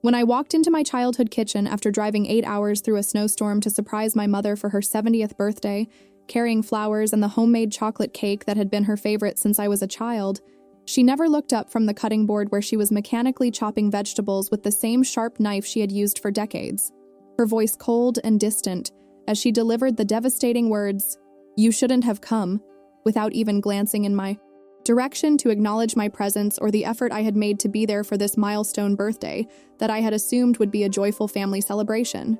When I walked into my childhood kitchen after driving 8 hours through a snowstorm to surprise my mother for her 70th birthday, carrying flowers and the homemade chocolate cake that had been her favorite since I was a child, she never looked up from the cutting board where she was mechanically chopping vegetables with the same sharp knife she had used for decades. Her voice cold and distant as she delivered the devastating words, "You shouldn't have come," without even glancing in my direction to acknowledge my presence or the effort I had made to be there for this milestone birthday that I had assumed would be a joyful family celebration.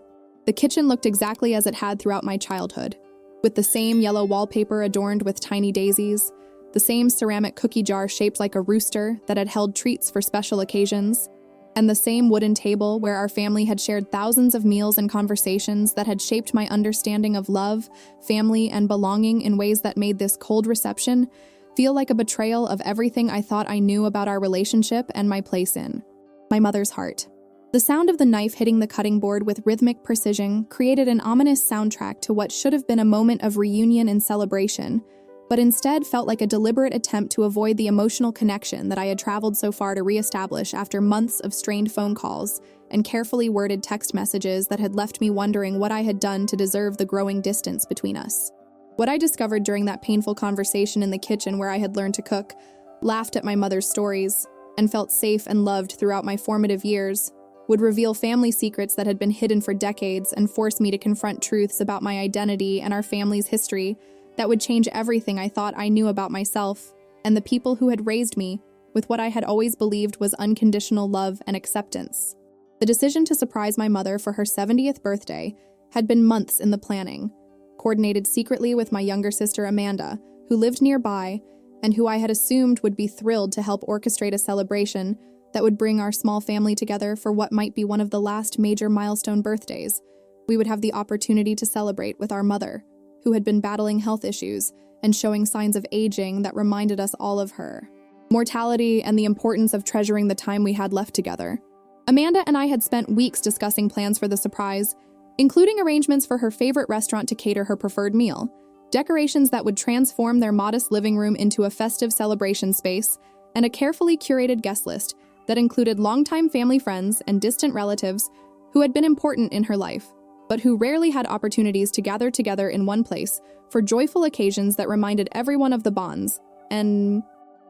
The kitchen looked exactly as it had throughout my childhood, with the same yellow wallpaper adorned with tiny daisies, the same ceramic cookie jar shaped like a rooster that had held treats for special occasions, and the same wooden table where our family had shared thousands of meals and conversations that had shaped my understanding of love, family, and belonging in ways that made this cold reception feel like a betrayal of everything I thought I knew about our relationship and my place in my mother's heart. The sound of the knife hitting the cutting board with rhythmic precision created an ominous soundtrack to what should have been a moment of reunion and celebration, but instead felt like a deliberate attempt to avoid the emotional connection that I had traveled so far to reestablish after months of strained phone calls and carefully worded text messages that had left me wondering what I had done to deserve the growing distance between us. What I discovered during that painful conversation in the kitchen where I had learned to cook, laughed at my mother's stories, and felt safe and loved throughout my formative years would reveal family secrets that had been hidden for decades and force me to confront truths about my identity and our family's history that would change everything I thought I knew about myself and the people who had raised me with what I had always believed was unconditional love and acceptance. The decision to surprise my mother for her 70th birthday had been months in the planning, coordinated secretly with my younger sister Amanda, who lived nearby and who I had assumed would be thrilled to help orchestrate a celebration that would bring our small family together for what might be one of the last major milestone birthdays. We would have the opportunity to celebrate with our mother, who had been battling health issues and showing signs of aging that reminded us all of her mortality and the importance of treasuring the time we had left together. Amanda and I had spent weeks discussing plans for the surprise, including arrangements for her favorite restaurant to cater her preferred meal, decorations that would transform their modest living room into a festive celebration space, and a carefully curated guest list that included longtime family friends and distant relatives who had been important in her life, but who rarely had opportunities to gather together in one place for joyful occasions that reminded everyone of the bonds and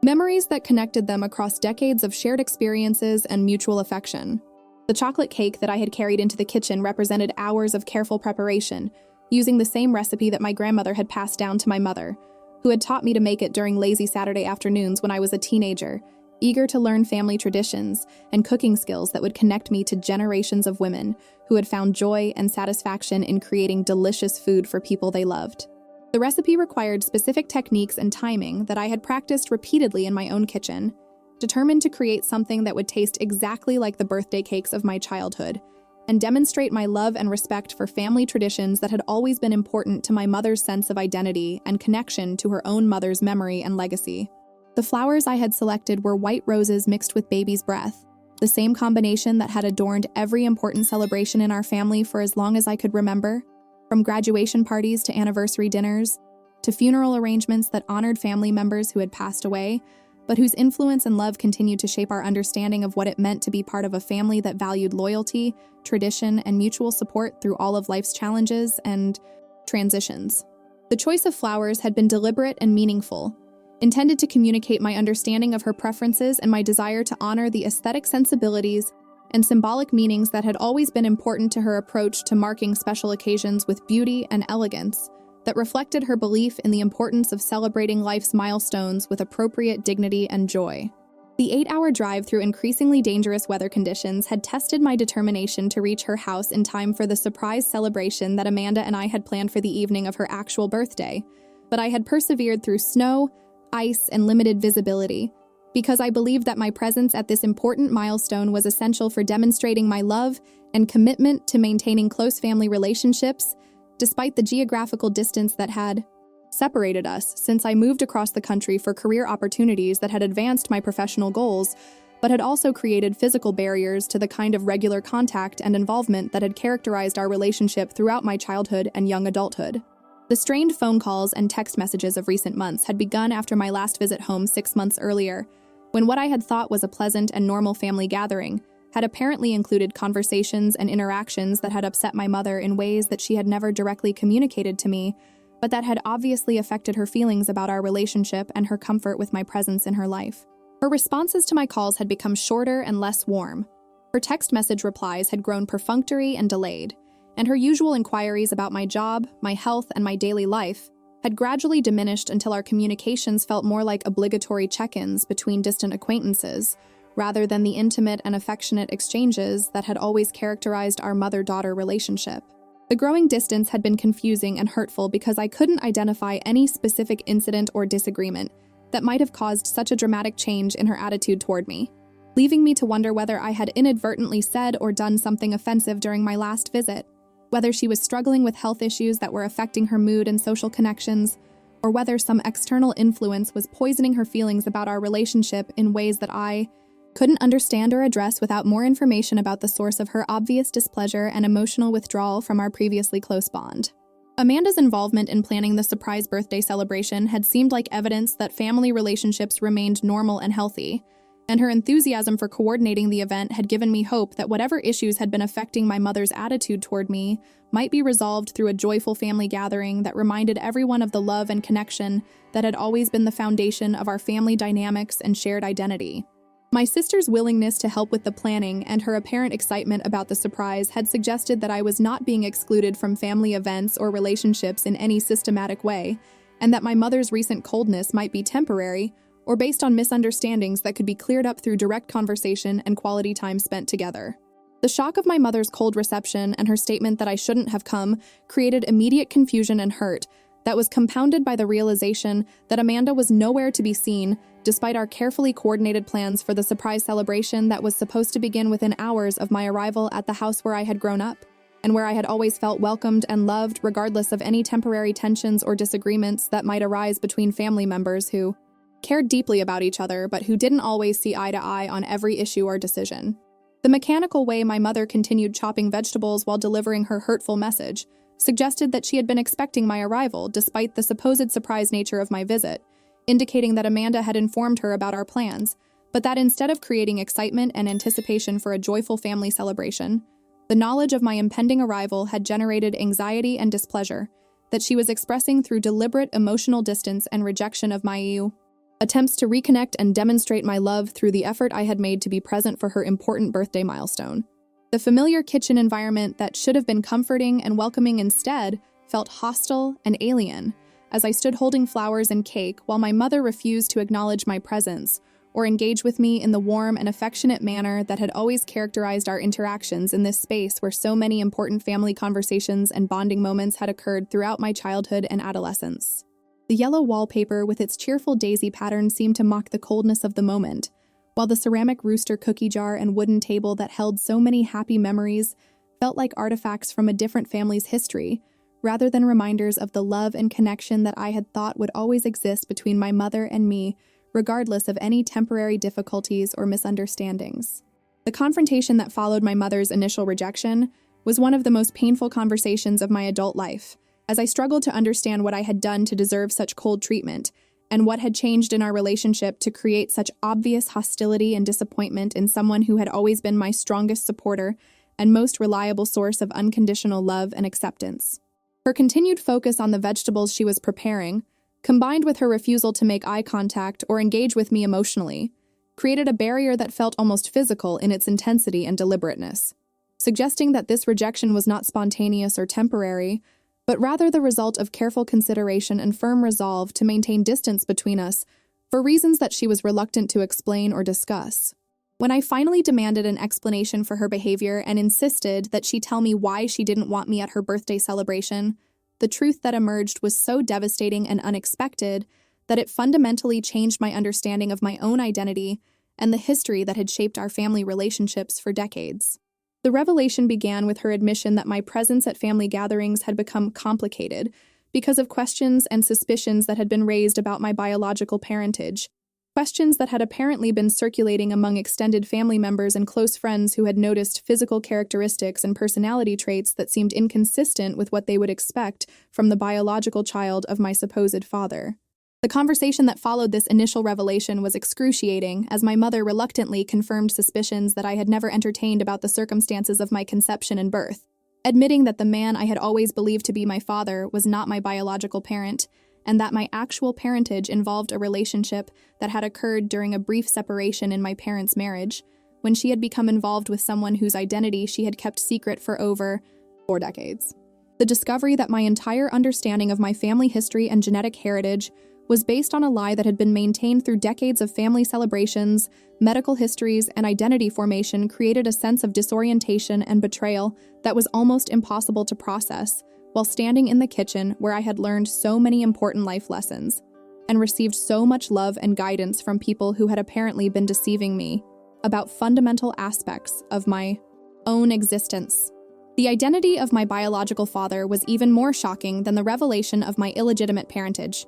memories that connected them across decades of shared experiences and mutual affection. The chocolate cake that I had carried into the kitchen represented hours of careful preparation, using the same recipe that my grandmother had passed down to my mother, who had taught me to make it during lazy Saturday afternoons when I was a teenager, eager to learn family traditions and cooking skills that would connect me to generations of women who had found joy and satisfaction in creating delicious food for people they loved. The recipe required specific techniques and timing that I had practiced repeatedly in my own kitchen, determined to create something that would taste exactly like the birthday cakes of my childhood, and demonstrate my love and respect for family traditions that had always been important to my mother's sense of identity and connection to her own mother's memory and legacy. The flowers I had selected were white roses mixed with baby's breath, the same combination that had adorned every important celebration in our family for as long as I could remember, from graduation parties to anniversary dinners, to funeral arrangements that honored family members who had passed away, but whose influence and love continued to shape our understanding of what it meant to be part of a family that valued loyalty, tradition, and mutual support through all of life's challenges and transitions. The choice of flowers had been deliberate and meaningful, intended to communicate my understanding of her preferences and my desire to honor the aesthetic sensibilities and symbolic meanings that had always been important to her approach to marking special occasions with beauty and elegance, that reflected her belief in the importance of celebrating life's milestones with appropriate dignity and joy. The 8-hour drive through increasingly dangerous weather conditions had tested my determination to reach her house in time for the surprise celebration that Amanda and I had planned for the evening of her actual birthday, but I had persevered through snow, ice, and limited visibility, because I believed that my presence at this important milestone was essential for demonstrating my love and commitment to maintaining close family relationships, despite the geographical distance that had separated us since I moved across the country for career opportunities that had advanced my professional goals, but had also created physical barriers to the kind of regular contact and involvement that had characterized our relationship throughout my childhood and young adulthood. The strained phone calls and text messages of recent months had begun after my last visit home 6 months earlier, when what I had thought was a pleasant and normal family gathering had apparently included conversations and interactions that had upset my mother in ways that she had never directly communicated to me, but that had obviously affected her feelings about our relationship and her comfort with my presence in her life. Her responses to my calls had become shorter and less warm. Her text message replies had grown perfunctory and delayed, and her usual inquiries about my job, my health, and my daily life had gradually diminished until our communications felt more like obligatory check-ins between distant acquaintances, rather than the intimate and affectionate exchanges that had always characterized our mother-daughter relationship. The growing distance had been confusing and hurtful because I couldn't identify any specific incident or disagreement that might have caused such a dramatic change in her attitude toward me, leaving me to wonder whether I had inadvertently said or done something offensive during my last visit, whether she was struggling with health issues that were affecting her mood and social connections, or whether some external influence was poisoning her feelings about our relationship in ways that I couldn't understand or address without more information about the source of her obvious displeasure and emotional withdrawal from our previously close bond. Amanda's involvement in planning the surprise birthday celebration had seemed like evidence that family relationships remained normal and healthy, and her enthusiasm for coordinating the event had given me hope that whatever issues had been affecting my mother's attitude toward me might be resolved through a joyful family gathering that reminded everyone of the love and connection that had always been the foundation of our family dynamics and shared identity. My sister's willingness to help with the planning and her apparent excitement about the surprise had suggested that I was not being excluded from family events or relationships in any systematic way, and that my mother's recent coldness might be temporary or based on misunderstandings that could be cleared up through direct conversation and quality time spent together. The shock of my mother's cold reception and her statement that I shouldn't have come created immediate confusion and hurt that was compounded by the realization that Amanda was nowhere to be seen, despite our carefully coordinated plans for the surprise celebration that was supposed to begin within hours of my arrival at the house where I had grown up, and where I had always felt welcomed and loved regardless of any temporary tensions or disagreements that might arise between family members who cared deeply about each other but who didn't always see eye to eye on every issue or decision. The mechanical way my mother continued chopping vegetables while delivering her hurtful message suggested that she had been expecting my arrival despite the supposed surprise nature of my visit, indicating that Amanda had informed her about our plans, but that instead of creating excitement and anticipation for a joyful family celebration, the knowledge of my impending arrival had generated anxiety and displeasure that she was expressing through deliberate emotional distance and rejection of my attempts to reconnect and demonstrate my love through the effort I had made to be present for her important birthday milestone. The familiar kitchen environment that should have been comforting and welcoming instead felt hostile and alien as I stood holding flowers and cake while my mother refused to acknowledge my presence or engage with me in the warm and affectionate manner that had always characterized our interactions in this space where so many important family conversations and bonding moments had occurred throughout my childhood and adolescence. The yellow wallpaper with its cheerful daisy pattern seemed to mock the coldness of the moment, while the ceramic rooster cookie jar and wooden table that held so many happy memories felt like artifacts from a different family's history, rather than reminders of the love and connection that I had thought would always exist between my mother and me, regardless of any temporary difficulties or misunderstandings. The confrontation that followed my mother's initial rejection was one of the most painful conversations of my adult life, as I struggled to understand what I had done to deserve such cold treatment, and what had changed in our relationship to create such obvious hostility and disappointment in someone who had always been my strongest supporter and most reliable source of unconditional love and acceptance. Her continued focus on the vegetables she was preparing, combined with her refusal to make eye contact or engage with me emotionally, created a barrier that felt almost physical in its intensity and deliberateness, suggesting that this rejection was not spontaneous or temporary, but rather the result of careful consideration and firm resolve to maintain distance between us for reasons that she was reluctant to explain or discuss. When I finally demanded an explanation for her behavior and insisted that she tell me why she didn't want me at her birthday celebration, the truth that emerged was so devastating and unexpected that it fundamentally changed my understanding of my own identity and the history that had shaped our family relationships for decades. The revelation began with her admission that my presence at family gatherings had become complicated because of questions and suspicions that had been raised about my biological parentage, questions that had apparently been circulating among extended family members and close friends who had noticed physical characteristics and personality traits that seemed inconsistent with what they would expect from the biological child of my supposed father. The conversation that followed this initial revelation was excruciating, as my mother reluctantly confirmed suspicions that I had never entertained about the circumstances of my conception and birth, admitting that the man I had always believed to be my father was not my biological parent, and that my actual parentage involved a relationship that had occurred during a brief separation in my parents' marriage, when she had become involved with someone whose identity she had kept secret for over 4 decades. The discovery that my entire understanding of my family history and genetic heritage was based on a lie that had been maintained through decades of family celebrations, medical histories, and identity formation created a sense of disorientation and betrayal that was almost impossible to process, while standing in the kitchen where I had learned so many important life lessons and received so much love and guidance from people who had apparently been deceiving me about fundamental aspects of my own existence. The identity of my biological father was even more shocking than the revelation of my illegitimate parentage,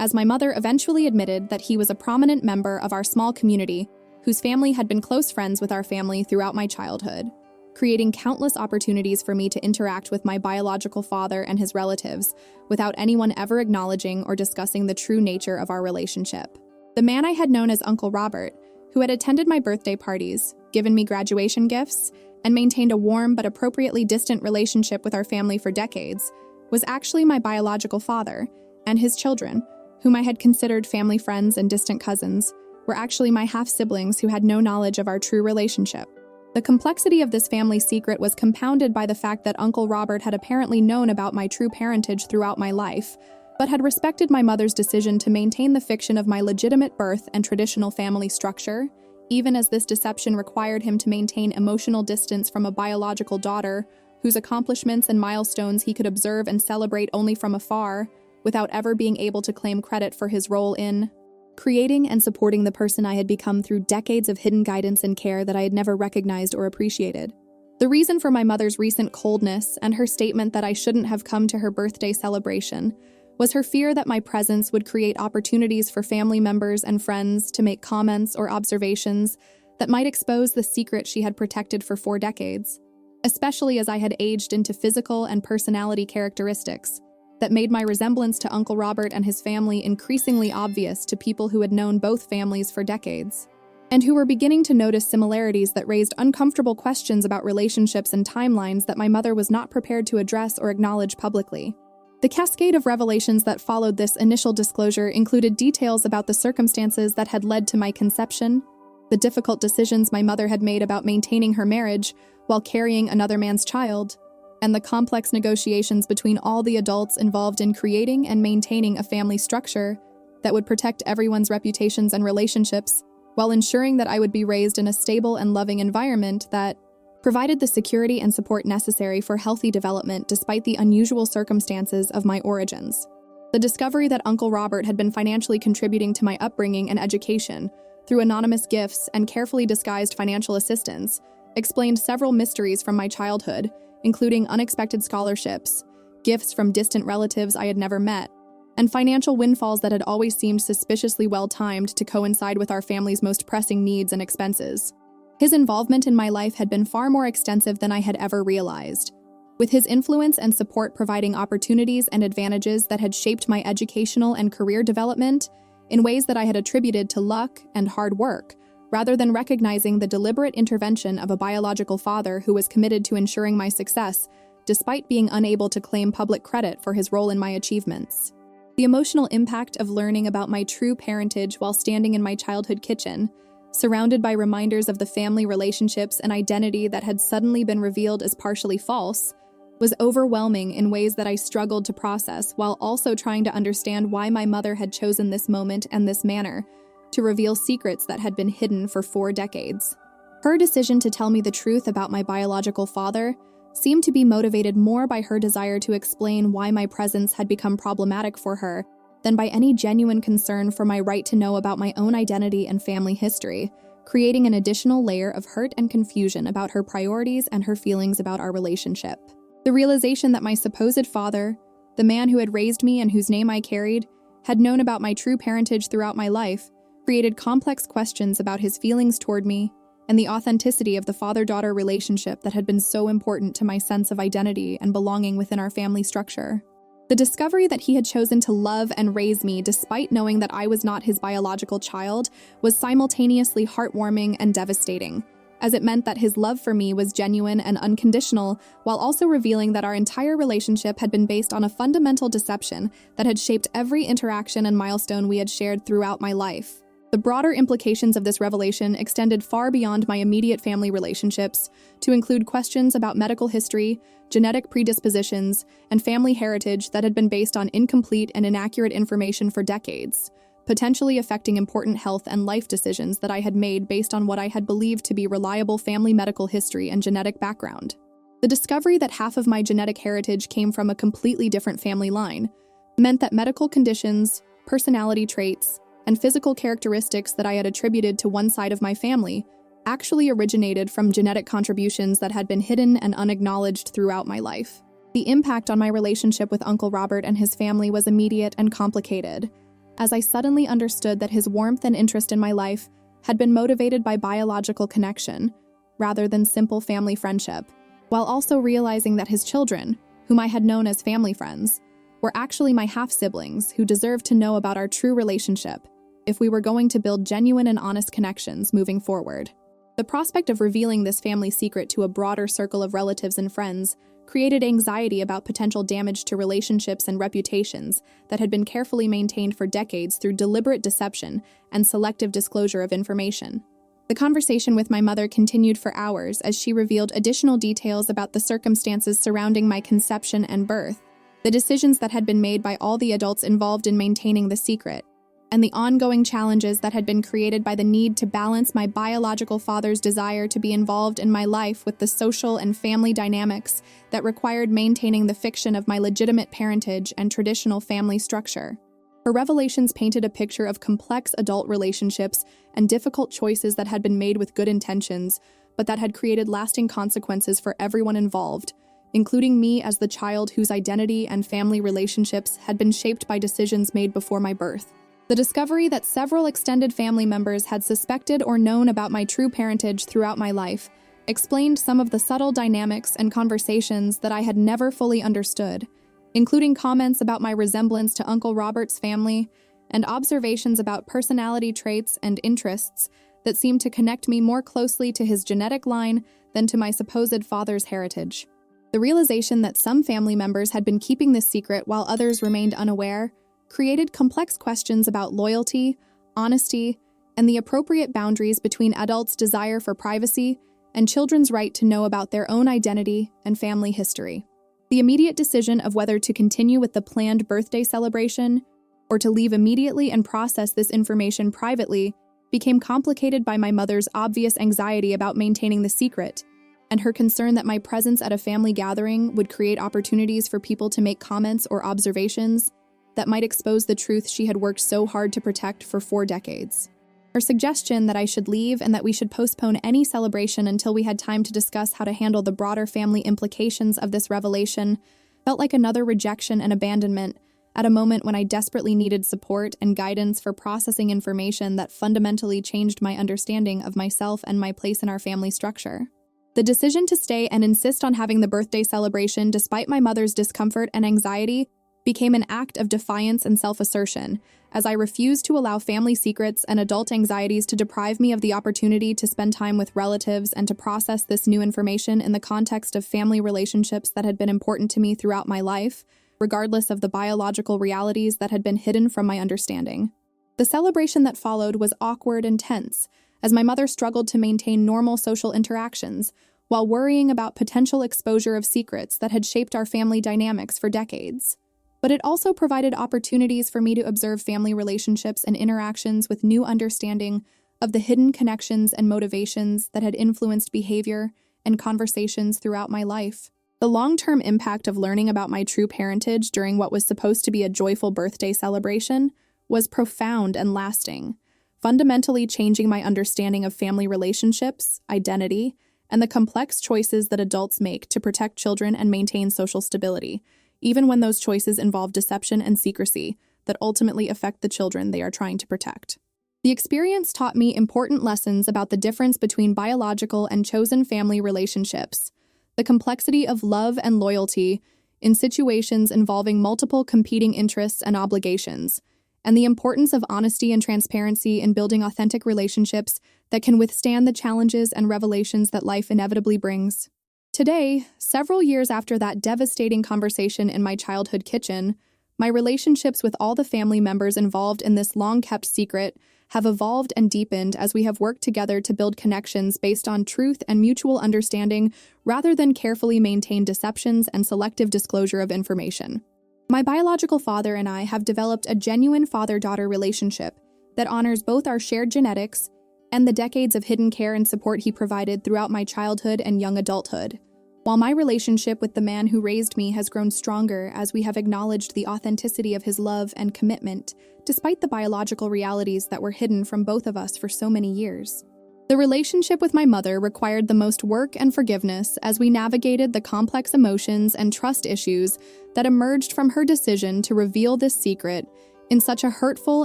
as my mother eventually admitted that he was a prominent member of our small community, whose family had been close friends with our family throughout my childhood, creating countless opportunities for me to interact with my biological father and his relatives without anyone ever acknowledging or discussing the true nature of our relationship. The man I had known as Uncle Robert, who had attended my birthday parties, given me graduation gifts, and maintained a warm but appropriately distant relationship with our family for decades, was actually my biological father, and his children, whom I had considered family friends and distant cousins, were actually my half-siblings who had no knowledge of our true relationship. The complexity of this family secret was compounded by the fact that Uncle Robert had apparently known about my true parentage throughout my life, but had respected my mother's decision to maintain the fiction of my legitimate birth and traditional family structure, even as this deception required him to maintain emotional distance from a biological daughter whose accomplishments and milestones he could observe and celebrate only from afar, without ever being able to claim credit for his role in creating and supporting the person I had become through decades of hidden guidance and care that I had never recognized or appreciated. The reason for my mother's recent coldness and her statement that I shouldn't have come to her birthday celebration was her fear that my presence would create opportunities for family members and friends to make comments or observations that might expose the secret she had protected for 4 decades, especially as I had aged into physical and personality characteristics that made my resemblance to Uncle Robert and his family increasingly obvious to people who had known both families for decades, and who were beginning to notice similarities that raised uncomfortable questions about relationships and timelines that my mother was not prepared to address or acknowledge publicly. The cascade of revelations that followed this initial disclosure included details about the circumstances that had led to my conception, the difficult decisions my mother had made about maintaining her marriage while carrying another man's child, and the complex negotiations between all the adults involved in creating and maintaining a family structure that would protect everyone's reputations and relationships, while ensuring that I would be raised in a stable and loving environment that provided the security and support necessary for healthy development despite the unusual circumstances of my origins. The discovery that Uncle Robert had been financially contributing to my upbringing and education through anonymous gifts and carefully disguised financial assistance explained several mysteries from my childhood, including unexpected scholarships, gifts from distant relatives I had never met, and financial windfalls that had always seemed suspiciously well-timed to coincide with our family's most pressing needs and expenses. His involvement in my life had been far more extensive than I had ever realized, with his influence and support providing opportunities and advantages that had shaped my educational and career development in ways that I had attributed to luck and hard work, rather than recognizing the deliberate intervention of a biological father who was committed to ensuring my success, despite being unable to claim public credit for his role in my achievements. The emotional impact of learning about my true parentage while standing in my childhood kitchen, surrounded by reminders of the family relationships and identity that had suddenly been revealed as partially false, was overwhelming in ways that I struggled to process, while also trying to understand why my mother had chosen this moment and this manner to reveal secrets that had been hidden for 4 decades. Her decision to tell me the truth about my biological father seemed to be motivated more by her desire to explain why my presence had become problematic for her than by any genuine concern for my right to know about my own identity and family history, creating an additional layer of hurt and confusion about her priorities and her feelings about our relationship. The realization that my supposed father, the man who had raised me and whose name I carried, had known about my true parentage throughout my life, created complex questions about his feelings toward me and the authenticity of the father-daughter relationship that had been so important to my sense of identity and belonging within our family structure. The discovery that he had chosen to love and raise me despite knowing that I was not his biological child was simultaneously heartwarming and devastating, as it meant that his love for me was genuine and unconditional, while also revealing that our entire relationship had been based on a fundamental deception that had shaped every interaction and milestone we had shared throughout my life. The broader implications of this revelation extended far beyond my immediate family relationships, to include questions about medical history, genetic predispositions, and family heritage that had been based on incomplete and inaccurate information for decades, potentially affecting important health and life decisions that I had made based on what I had believed to be reliable family medical history and genetic background. The discovery that half of my genetic heritage came from a completely different family line meant that medical conditions, personality traits, and physical characteristics that I had attributed to one side of my family actually originated from genetic contributions that had been hidden and unacknowledged throughout my life. The impact on my relationship with Uncle Robert and his family was immediate and complicated, as I suddenly understood that his warmth and interest in my life had been motivated by biological connection, rather than simple family friendship, while also realizing that his children, whom I had known as family friends, were actually my half-siblings who deserved to know about our true relationship if we were going to build genuine and honest connections moving forward. The prospect of revealing this family secret to a broader circle of relatives and friends created anxiety about potential damage to relationships and reputations that had been carefully maintained for decades through deliberate deception and selective disclosure of information. The conversation with my mother continued for hours as she revealed additional details about the circumstances surrounding my conception and birth, the decisions that had been made by all the adults involved in maintaining the secret, and the ongoing challenges that had been created by the need to balance my biological father's desire to be involved in my life with the social and family dynamics that required maintaining the fiction of my legitimate parentage and traditional family structure. Her revelations painted a picture of complex adult relationships and difficult choices that had been made with good intentions, but that had created lasting consequences for everyone involved, including me as the child whose identity and family relationships had been shaped by decisions made before my birth. The discovery that several extended family members had suspected or known about my true parentage throughout my life explained some of the subtle dynamics and conversations that I had never fully understood, including comments about my resemblance to Uncle Robert's family and observations about personality traits and interests that seemed to connect me more closely to his genetic line than to my supposed father's heritage. The realization that some family members had been keeping this secret while others remained unaware created complex questions about loyalty, honesty, and the appropriate boundaries between adults' desire for privacy and children's right to know about their own identity and family history. The immediate decision of whether to continue with the planned birthday celebration or to leave immediately and process this information privately became complicated by my mother's obvious anxiety about maintaining the secret and her concern that my presence at a family gathering would create opportunities for people to make comments or observations that might expose the truth she had worked so hard to protect for 4 decades. Her suggestion that I should leave and that we should postpone any celebration until we had time to discuss how to handle the broader family implications of this revelation felt like another rejection and abandonment at a moment when I desperately needed support and guidance for processing information that fundamentally changed my understanding of myself and my place in our family structure. The decision to stay and insist on having the birthday celebration despite my mother's discomfort and anxiety became an act of defiance and self-assertion, as I refused to allow family secrets and adult anxieties to deprive me of the opportunity to spend time with relatives and to process this new information in the context of family relationships that had been important to me throughout my life, regardless of the biological realities that had been hidden from my understanding. The celebration that followed was awkward and tense, as my mother struggled to maintain normal social interactions, while worrying about potential exposure of secrets that had shaped our family dynamics for decades. But it also provided opportunities for me to observe family relationships and interactions with new understanding of the hidden connections and motivations that had influenced behavior and conversations throughout my life. The long-term impact of learning about my true parentage during what was supposed to be a joyful birthday celebration was profound and lasting, fundamentally changing my understanding of family relationships, identity, and the complex choices that adults make to protect children and maintain social stability, even when those choices involve deception and secrecy that ultimately affect the children they are trying to protect. The experience taught me important lessons about the difference between biological and chosen family relationships, the complexity of love and loyalty in situations involving multiple competing interests and obligations, and the importance of honesty and transparency in building authentic relationships that can withstand the challenges and revelations that life inevitably brings. Today, several years after that devastating conversation in my childhood kitchen, my relationships with all the family members involved in this long-kept secret have evolved and deepened as we have worked together to build connections based on truth and mutual understanding rather than carefully maintained deceptions and selective disclosure of information. My biological father and I have developed a genuine father-daughter relationship that honors both our shared genetics and the decades of hidden care and support he provided throughout my childhood and young adulthood. While my relationship with the man who raised me has grown stronger as we have acknowledged the authenticity of his love and commitment, despite the biological realities that were hidden from both of us for so many years. The relationship with my mother required the most work and forgiveness as we navigated the complex emotions and trust issues that emerged from her decision to reveal this secret in such a hurtful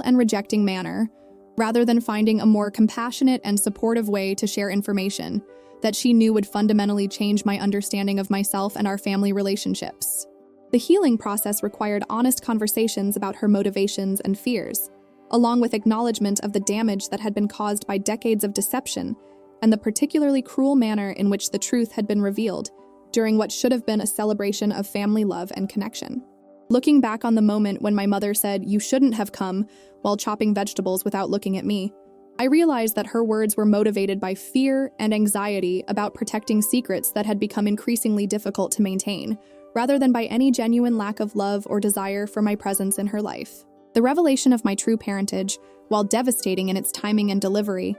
and rejecting manner, rather than finding a more compassionate and supportive way to share information that she knew would fundamentally change my understanding of myself and our family relationships. The healing process required honest conversations about her motivations and fears, along with acknowledgement of the damage that had been caused by decades of deception and the particularly cruel manner in which the truth had been revealed during what should have been a celebration of family love and connection. Looking back on the moment when my mother said, "You shouldn't have come," while chopping vegetables without looking at me, I realized that her words were motivated by fear and anxiety about protecting secrets that had become increasingly difficult to maintain, rather than by any genuine lack of love or desire for my presence in her life. The revelation of my true parentage, while devastating in its timing and delivery,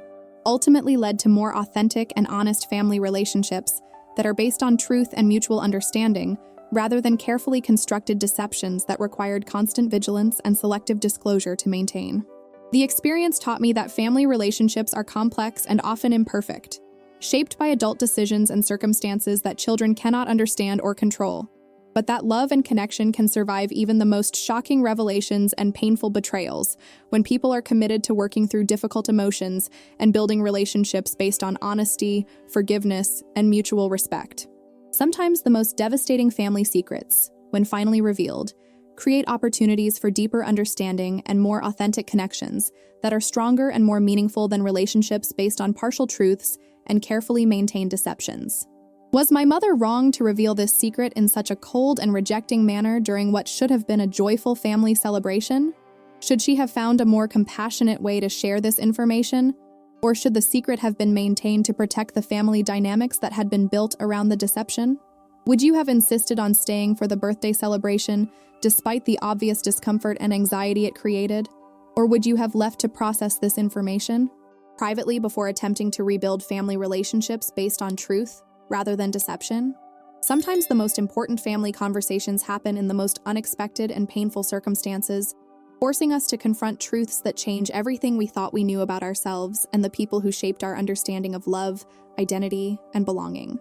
ultimately led to more authentic and honest family relationships that are based on truth and mutual understanding, rather than carefully constructed deceptions that required constant vigilance and selective disclosure to maintain. The experience taught me that family relationships are complex and often imperfect, shaped by adult decisions and circumstances that children cannot understand or control, but that love and connection can survive even the most shocking revelations and painful betrayals when people are committed to working through difficult emotions and building relationships based on honesty, forgiveness, and mutual respect. Sometimes the most devastating family secrets, when finally revealed, create opportunities for deeper understanding and more authentic connections that are stronger and more meaningful than relationships based on partial truths and carefully maintained deceptions. Was my mother wrong to reveal this secret in such a cold and rejecting manner during what should have been a joyful family celebration? Should she have found a more compassionate way to share this information? Or should the secret have been maintained to protect the family dynamics that had been built around the deception? Would you have insisted on staying for the birthday celebration, despite the obvious discomfort and anxiety it created? Or would you have left to process this information privately before attempting to rebuild family relationships based on truth rather than deception? Sometimes the most important family conversations happen in the most unexpected and painful circumstances, forcing us to confront truths that change everything we thought we knew about ourselves and the people who shaped our understanding of love, identity, and belonging.